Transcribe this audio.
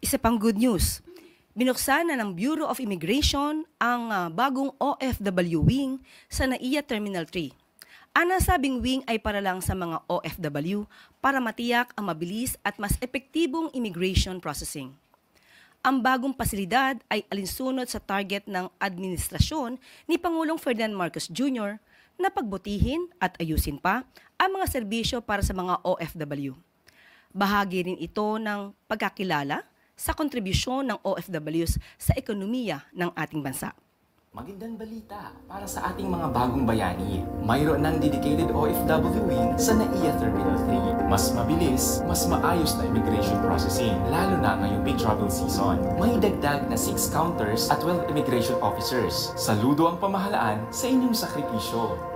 Isa pang good news, binuksan na ng Bureau of Immigration ang bagong OFW wing sa NAIA Terminal 3. Ang nasabing wing ay para lang sa mga OFW para matiyak ang mabilis at mas epektibong immigration processing. Ang bagong pasilidad ay alinsunod sa target ng administrasyon ni Pangulong Ferdinand Marcos Jr. na pagbutihin at ayusin pa ang mga serbisyo para sa mga OFW. Bahagi rin ito ng pagkakilala sa kontribusyon ng OFWs sa ekonomiya ng ating bansa. Magandang balita para sa ating mga bagong bayani. Mayroon ng dedicated OFW wing sa NAIA Terminal 3. Mas mabilis, mas maayos na immigration processing, lalo na ngayong big travel season. May dagdag na 6 counters at 12 immigration officers. Saludo ang pamahalaan sa inyong sakripisyo.